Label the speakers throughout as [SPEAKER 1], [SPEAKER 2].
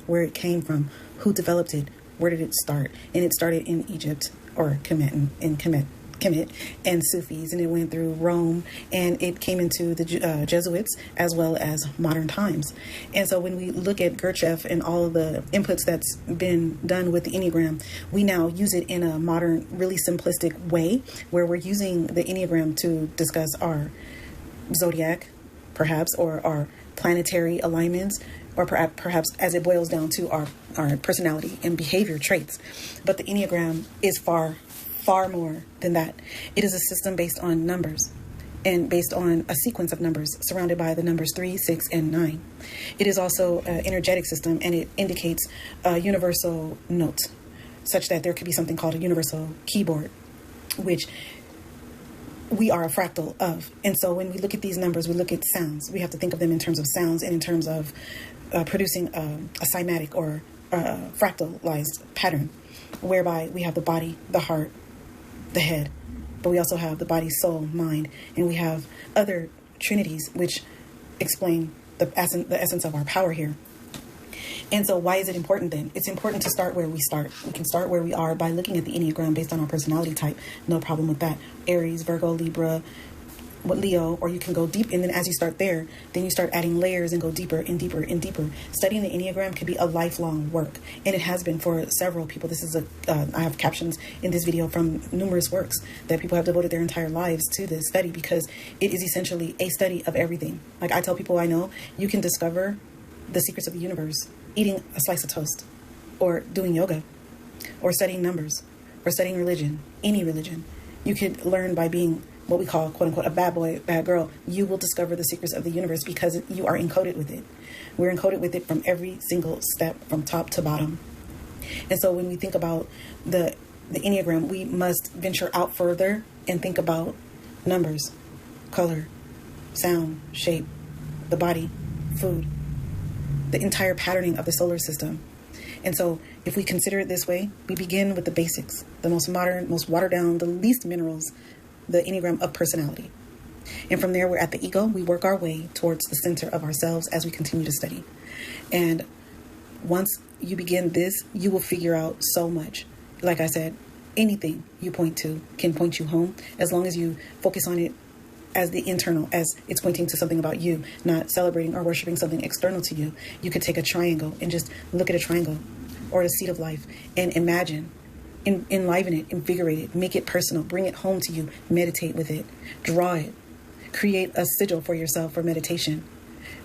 [SPEAKER 1] where it came from, who developed it, where did it start? And it started in Egypt, or Kemet and Sufis, and it went through Rome, and it came into the Jesuits as well as modern times. And so when we look at Gurdjieff and all of the inputs that's been done with the Enneagram, we now use it in a modern, really simplistic way, where we're using the Enneagram to discuss our zodiac, perhaps, or our planetary alignments, or perhaps as it boils down to our personality and behavior traits. But the Enneagram is far more than that. It is a system based on numbers, and based on a sequence of numbers surrounded by the numbers 3, 6, and 9. It is also an energetic system, and it indicates a universal note, such that there could be something called a universal keyboard, which we are a fractal of. And so when we look at these numbers, we look at sounds. We have to think of them in terms of sounds and in terms of producing a cymatic or fractalized pattern, whereby we have the body, the heart, the head, but we also have the body, soul, mind, and we have other trinities which explain the essence of our power here. And so why is it important then? It's important to start where we start. We can start where we are by looking at the Enneagram based on our personality type. No problem with that. Aries, Virgo, Libra, Leo, or you can go deep. And then as you start there, then you start adding layers and go deeper and deeper and deeper. Studying the Enneagram can be a lifelong work. And it has been for several people. This is I have captions in this video from numerous works that people have devoted their entire lives to this study, because it is essentially a study of everything. Like I tell people I know, you can discover the secrets of the universe eating a slice of toast, or doing yoga, or studying numbers, or studying religion, any religion. You could learn by being what we call, quote unquote, a bad boy, bad girl. You will discover the secrets of the universe because you are encoded with it. We're encoded with it from every single step, from top to bottom. And so when we think about the Enneagram, we must venture out further and think about numbers, color, sound, shape, the body, food, the entire patterning of the solar system. And so if we consider it this way, we begin with the basics, the most modern, most watered down, the least minerals, the Enneagram of personality. And from there, we're at the ego. We work our way towards the center of ourselves as we continue to study. And once you begin this, you will figure out so much. Like I said, anything you point to can point you home, as long as you focus on it as the internal, as it's pointing to something about you, not celebrating or worshiping something external to you. You could take a triangle and just look at a triangle or the seed of life and imagine, enliven it, invigorate it, make it personal, bring it home to you, meditate with it, draw it, create a sigil for yourself for meditation,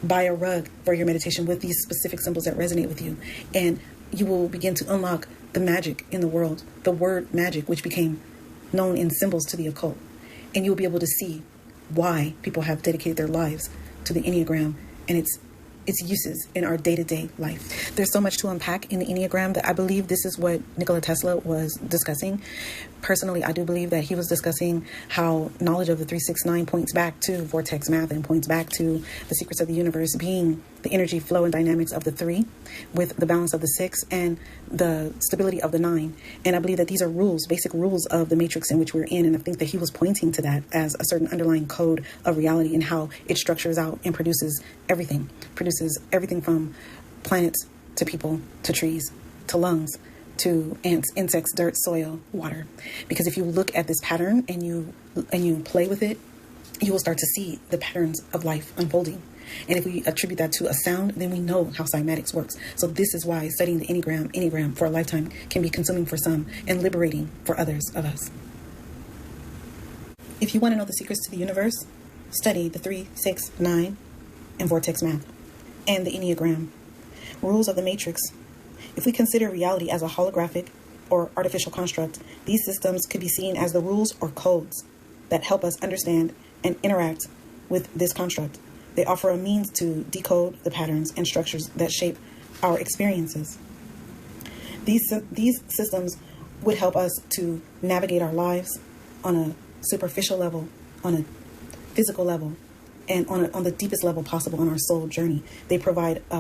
[SPEAKER 1] buy a rug for your meditation with these specific symbols that resonate with you. And you will begin to unlock the magic in the world, the word magic, which became known in symbols to the occult. And you'll be able to see why people have dedicated their lives to the Enneagram and its uses in our day-to-day life. There's so much to unpack in the Enneagram that I believe this is what Nikola Tesla was discussing. Personally, I do believe that he was discussing how knowledge of the 369 points back to vortex math and points back to the secrets of the universe being the energy flow and dynamics of the 3 with the balance of the 6 and the stability of the 9. And I believe that these are rules, basic rules of the matrix in which we're in. And I think that he was pointing to that as a certain underlying code of reality and how it structures out and produces everything from planets to people to trees to lungs to ants, insects, dirt, soil, water. Because if you look at this pattern and you play with it, you will start to see the patterns of life unfolding. And if we attribute that to a sound, then we know how cymatics works. So this is why studying the Enneagram for a lifetime can be consuming for some and liberating for others of us. If you want to know the secrets to the universe, study the 3, 6, 9, and vortex math, and the Enneagram. Rules of the matrix. If we consider reality as a holographic or artificial construct, these systems could be seen as the rules or codes that help us understand and interact with this construct. They offer a means to decode the patterns and structures that shape our experiences. These systems would help us to navigate our lives on a superficial level, on a physical level, and on the deepest level possible on our soul journey. They provide